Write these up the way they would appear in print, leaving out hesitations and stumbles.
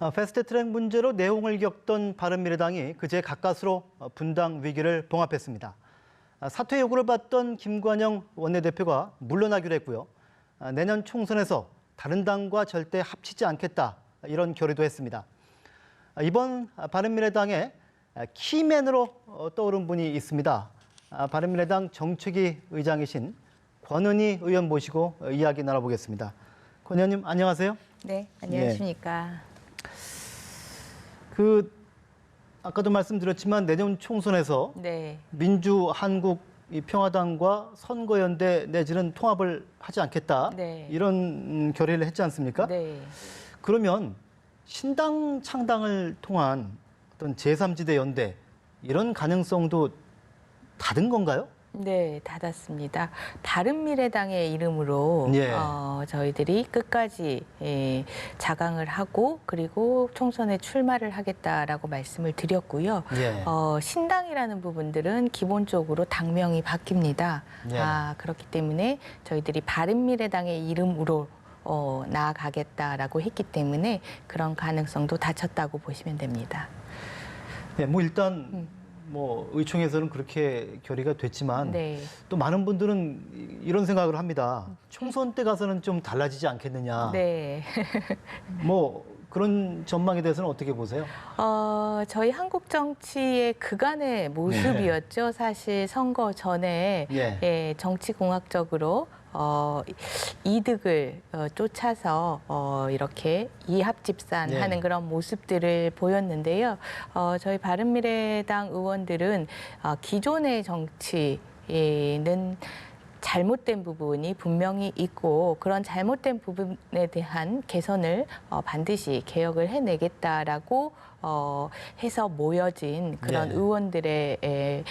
패스트트랙 문제로 내홍을 겪던 바른미래당이 그제 가까스로 분당 위기를 봉합했습니다. 사퇴 요구를 받던 김관영 원내대표가 물러나기로 했고요. 내년 총선에서 다른 당과 절대 합치지 않겠다, 이런 결의도 했습니다. 이번 바른미래당의 키맨으로 떠오른 분이 있습니다. 바른미래당 정책위 의장이신 권은희 의원 모시고 이야기 나눠보겠습니다. 권 의원님, 안녕하세요. 네, 안녕하십니까. 아까도 말씀드렸지만 내년 총선에서 네. 민주한국평화당과 선거연대 내지는 통합을 하지 않겠다, 네. 이런 결의를 했지 않습니까? 네. 그러면 신당 창당을 통한 어떤 제3지대 연대, 이런 가능성도 닫은 건가요? 네, 닫았습니다. 바른미래당의 이름으로 예. 저희들이 끝까지 자강을 하고 그리고 총선에 출마를 하겠다라고 말씀을 드렸고요. 예. 신당이라는 부분들은 기본적으로 당명이 바뀝니다. 예. 그렇기 때문에 저희들이 바른미래당의 이름으로 나아가겠다라고 했기 때문에 그런 가능성도 닫혔다고 보시면 됩니다. 네, 일단 의총에서는 그렇게 결의가 됐지만 네. 또 많은 분들은 이런 생각을 합니다. 총선 때 가서는 좀 달라지지 않겠느냐. 네. 그런 전망에 대해서는 어떻게 보세요? 저희 한국 정치의 그간의 모습이었죠. 사실 선거 전에 예. 정치공학적으로 이득을 쫓아서 이렇게 이합집산하는 예. 그런 모습들을 보였는데요. 저희 바른미래당 의원들은 기존의 정치는 잘못된 부분이 분명히 있고 그런 잘못된 부분에 대한 개선을 반드시 개혁을 해내겠다라고 해서 모여진 그런 네. 의원들의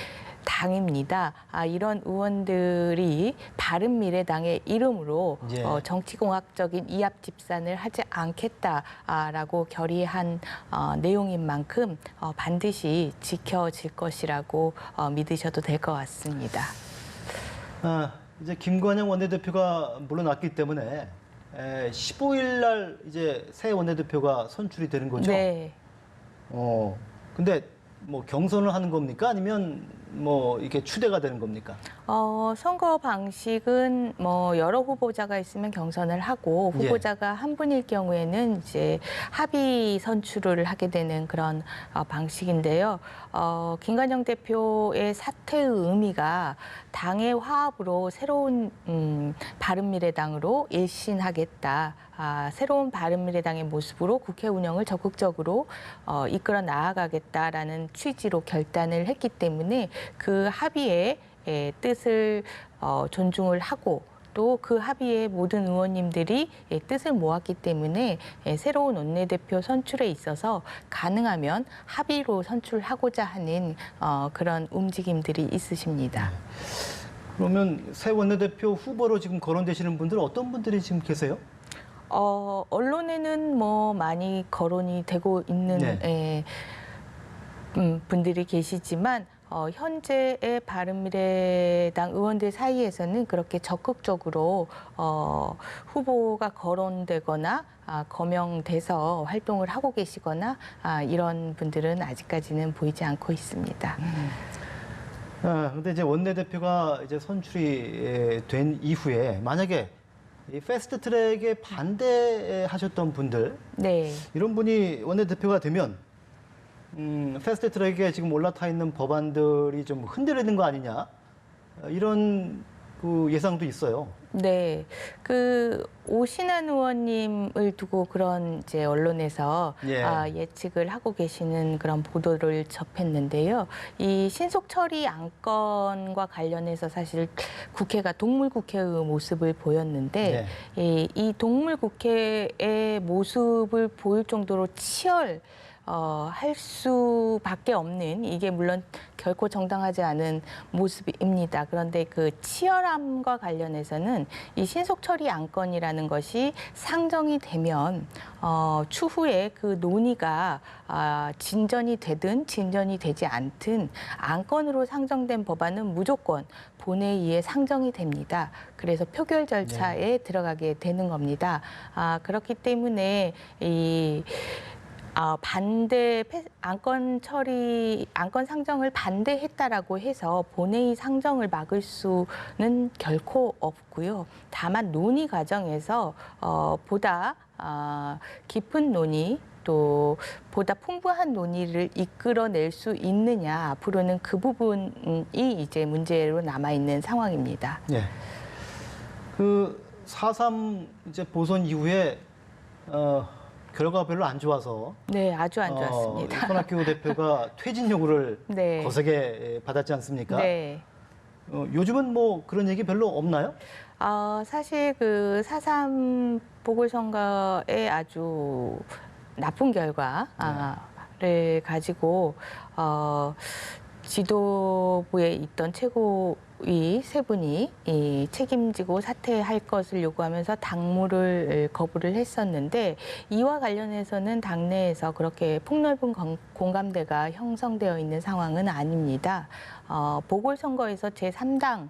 당입니다. 이런 의원들이 바른미래당의 이름으로 예. 정치공학적인 이합집산을 하지 않겠다라고 결의한 내용인 만큼 반드시 지켜질 것이라고 믿으셔도 될 것 같습니다. 이제 김관영 원내대표가 물러났기 때문에 15일 날 이제 새 원내대표가 선출이 되는 거죠? 네. 근데 경선을 하는 겁니까? 아니면 이렇게 추대가 되는 겁니까? 선거 방식은 여러 후보자가 있으면 경선을 하고 후보자가 한 분일 경우에는 이제 합의 선출을 하게 되는 그런 방식인데요. 김관영 대표의 사퇴의 의미가 당의 화합으로 새로운 바른미래당으로 일신하겠다. 새로운 바른미래당의 모습으로 국회 운영을 적극적으로 이끌어 나아가겠다라는 취지로 결단을 했기 때문에 그 합의의 뜻을 존중을 하고 또 그 합의에 모든 의원님들이 뜻을 모았기 때문에 새로운 원내대표 선출에 있어서 가능하면 합의로 선출하고자 하는 그런 움직임들이 있으십니다. 그러면 새 원내대표 후보로 지금 거론되시는 분들은 어떤 분들이 지금 계세요? 언론에는 많이 거론이 되고 있는 분들이 계시지만 현재의 바른미래당 의원들 사이에서는 그렇게 적극적으로 후보가 거론되거나 거명돼서 활동을 하고 계시거나 이런 분들은 아직까지는 보이지 않고 있습니다. 근데 이제 원내대표가 이제 선출이 된 이후에 만약에 이 패스트트랙에 반대하셨던 분들, 네. 이런 분이 원내대표가 되면 패스트트랙에 지금 올라타 있는 법안들이 좀 흔들리는 거 아니냐, 이런 예상도 있어요. 네, 오신환 의원님을 두고 그런 이제 언론에서 예측을 하고 계시는 그런 보도를 접했는데요. 이 신속 처리 안건과 관련해서 사실 국회가 동물국회의 모습을 보였는데 이 동물국회의 모습을 보일 정도로 할 수밖에 없는, 이게 물론 결코 정당하지 않은 모습입니다. 그런데 그 치열함과 관련해서는 이 신속처리 안건이라는 것이 상정이 되면 추후에 그 논의가 진전이 되든 진전이 되지 않든 안건으로 상정된 법안은 무조건 본회의에 상정이 됩니다. 그래서 표결 절차에 들어가게 되는 겁니다. 그렇기 때문에 안건 상정을 반대했다라고 해서 본회의 상정을 막을 수는 결코 없고요. 다만 논의 과정에서 보다 깊은 논의 또 보다 풍부한 논의를 이끌어낼 수 있느냐, 앞으로는 그 부분이 이제 문제로 남아 있는 상황입니다. 예. 그 4.3 이제 보선 이후에 결과가 별로 안 좋아서 네, 아주 안 좋았습니다. 손학규 대표가 퇴진 요구를 네. 거세게 받았지 않습니까? 네. 요즘은 뭐 그런 얘기 별로 없나요? 사실 그 4.3 보궐선거의 아주 나쁜 결과를 가지고 지도부에 있던 최고위 세 분이 책임지고 사퇴할 것을 요구하면서 당무를 거부를 했었는데, 이와 관련해서는 당내에서 그렇게 폭넓은 공감대가 형성되어 있는 상황은 아닙니다. 보궐선거에서 제3당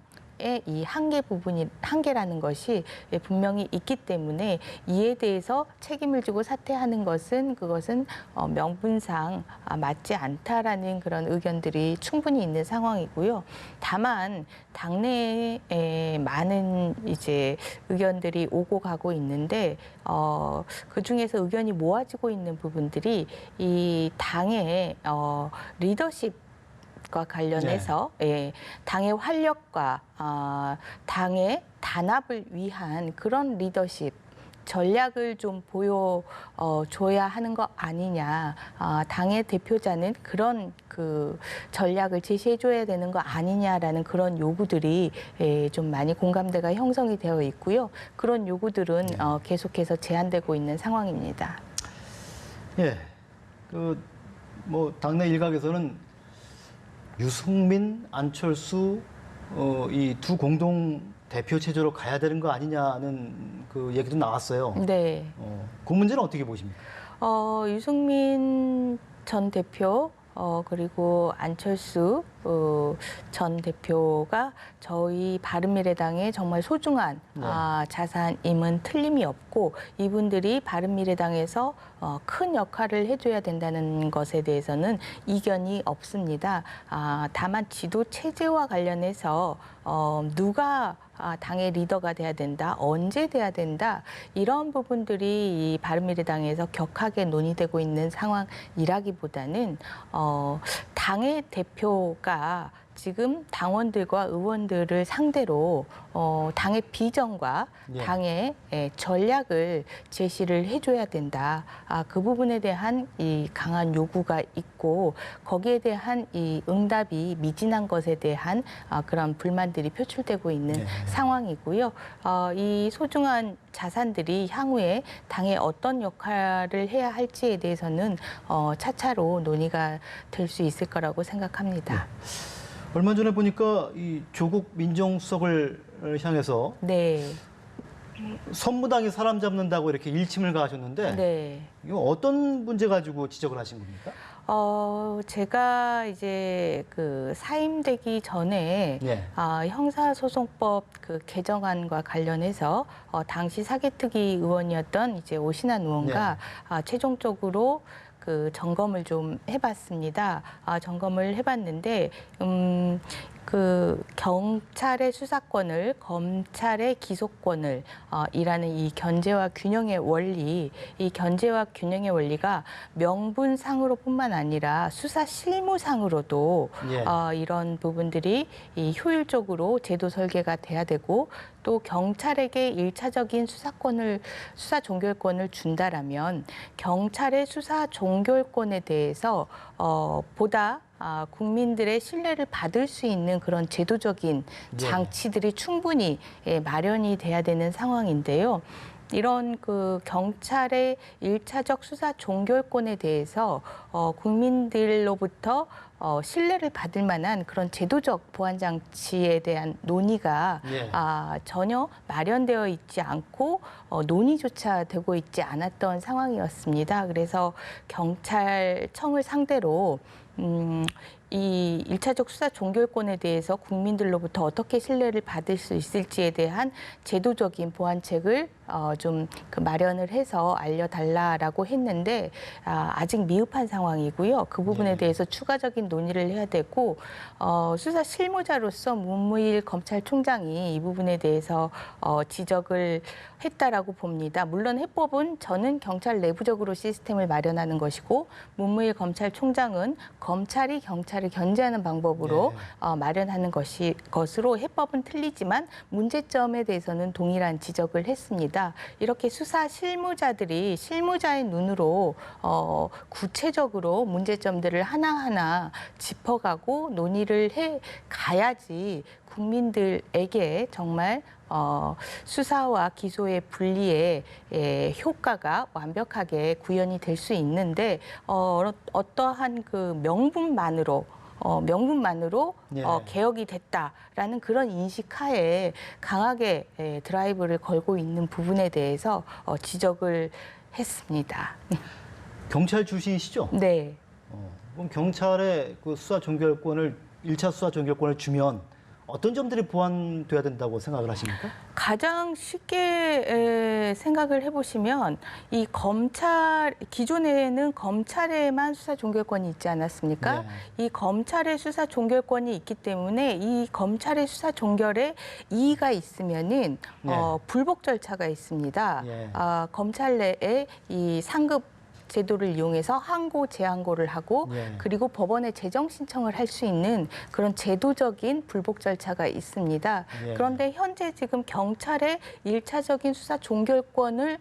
이 한계라는 것이 분명히 있기 때문에 이에 대해서 책임을 지고 사퇴하는 그것은 명분상 맞지 않다라는 그런 의견들이 충분히 있는 상황이고요. 다만 당내에 많은 이제 의견들이 오고 가고 있는데 그 중에서 의견이 모아지고 있는 부분들이 이 당의 리더십 과 관련해서 당의 활력과 당의 단합을 위한 그런 리더십 전략을 좀 보여줘야 하는 거 아니냐, 당의 대표자는 그런 그 전략을 제시해줘야 되는 거 아니냐라는 그런 요구들이 좀 많이 공감대가 형성이 되어 있고요. 그런 요구들은 계속해서 제한되고 있는 상황입니다. 예, 뭐 당내 일각에서는 유승민, 안철수 이 두 공동 대표 체제로 가야 되는 거 아니냐는 그 얘기도 나왔어요. 네. 그 문제는 어떻게 보십니까? 유승민 전 대표 그리고 안철수 전 대표가 저희 바른미래당의 정말 소중한 자산임은 틀림이 없고, 이분들이 바른미래당에서 큰 역할을 해줘야 된다는 것에 대해서는 이견이 없습니다. 다만 지도 체제와 관련해서 누가 당의 리더가 돼야 된다, 언제 돼야 된다, 이런 부분들이 이 바른미래당에서 격하게 논의되고 있는 상황이라기보다는 당의 대표가 지금 당원들과 의원들을 상대로 당의 비전과 당의 전략을 제시를 해줘야 된다. 그 부분에 대한 이 강한 요구가 있고, 거기에 대한 이 응답이 미진한 것에 대한 그런 불만들이 표출되고 있는 상황이고요. 이 소중한 자산들이 향후에 당에 어떤 역할을 해야 할지에 대해서는 차차로 논의가 될 수 있을 거라고 생각합니다. 얼마 전에 보니까 이 조국 민정수석을 향해서 선무당이 사람 잡는다고 이렇게 일침을 가하셨는데 이거 어떤 문제 가지고 지적을 하신 겁니까? 제가 이제 그 사임되기 전에 형사소송법 그 개정안과 관련해서 당시 사개특위 의원이었던 이제 오신환 의원과 최종적으로 그 점검을 좀 해봤습니다. 점검을 해봤는데 그 경찰의 수사권을 검찰의 기소권을 이라는 이 견제와 균형의 원리, 이 견제와 균형의 원리가 명분상으로뿐만 아니라 수사 실무상으로도 이런 부분들이 이 효율적으로 제도 설계가 돼야 되고, 또 경찰에게 일차적인 수사 종결권을 준다라면 경찰의 수사 종결권에 대해서 보다 국민들의 신뢰를 받을 수 있는 그런 제도적인 장치들이 충분히 마련이 돼야 되는 상황인데요. 이런 그 경찰의 일차적 수사 종결권에 대해서 국민들로부터 신뢰를 받을 만한 그런 제도적 보완 장치에 대한 논의가 전혀 마련되어 있지 않고 논의조차 되고 있지 않았던 상황이었습니다. 그래서 경찰청을 상대로 이 1차적 수사 종결권에 대해서 국민들로부터 어떻게 신뢰를 받을 수 있을지에 대한 제도적인 보완책을 좀 마련을 해서 알려달라라고 했는데 아직 미흡한 상황이고요. 그 부분에 네. 대해서 추가적인 논의를 해야 되고 수사 실무자로서 문무일 검찰총장이 이 부분에 대해서 지적을 했다라고 봅니다. 물론 해법은 저는 경찰 내부적으로 시스템을 마련하는 것이고 문무일 검찰총장은 검찰이 경찰을 견제하는 방법으로 마련하는 것으로 해법은 틀리지만 문제점에 대해서는 동일한 지적을 했습니다. 이렇게 수사 실무자들이 실무자의 눈으로 구체적으로 문제점들을 하나하나 짚어가고 논의를 해 가야지 국민들에게 정말 수사와 기소의 분리의 효과가 완벽하게 구현이 될 수 있는데 어떠한 그 명분만으로 예. 개혁이 됐다라는 그런 인식하에 강하게 드라이브를 걸고 있는 부분에 대해서 지적을 했습니다. 경찰 출신이시죠? 네. 그럼 경찰의 그 수사 종결권을 1차 수사 종결권을 주면 어떤 점들이 보완돼야 된다고 생각을 하십니까? 가장 쉽게 생각을 해보시면 이 기존에는 검찰에만 수사 종결권이 있지 않았습니까? 네. 이 검찰의 수사 종결권이 있기 때문에 이 검찰의 수사 종결에 이의가 있으면은 네. 불복 절차가 있습니다. 예. 검찰 내에 이 상급 제도를 이용해서 항고, 재항고를 하고 예. 그리고 법원에 재정 신청을 할 수 있는 그런 제도적인 불복 절차가 있습니다. 예. 그런데 현재 지금 경찰에 1차적인 수사 종결권을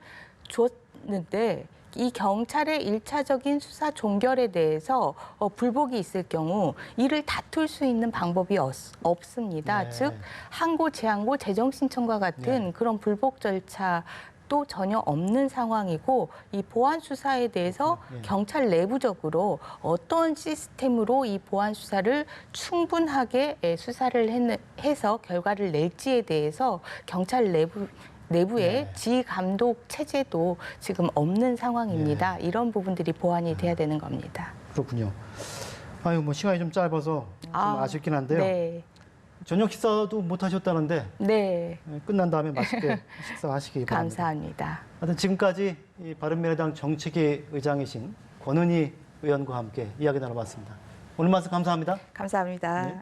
줬는데 이 경찰의 1차적인 수사 종결에 대해서 불복이 있을 경우 이를 다툴 수 있는 방법이 없습니다. 네. 즉 항고, 재항고, 재정 신청과 같은 네. 그런 불복 절차 또 전혀 없는 상황이고 이 보안 수사에 대해서 예. 경찰 내부적으로 어떤 시스템으로 이 보안 수사를 충분하게 수사를 해서 결과를 낼지에 대해서 경찰 내부의 네. 지감독 체제도 지금 없는 상황입니다. 이런 부분들이 보완이 돼야 되는 겁니다. 그렇군요. 아유, 뭐 시간이 좀 짧아서 좀 아쉽긴 한데요. 네. 저녁 식사도 못 하셨다는데 네. 끝난 다음에 맛있게 식사하시기 바랍니다. 감사합니다. 하여튼 지금까지 이 바른미래당 정책위 의장이신 권은희 의원과 함께 이야기 나눠봤습니다. 오늘 말씀 감사합니다. 감사합니다. 네.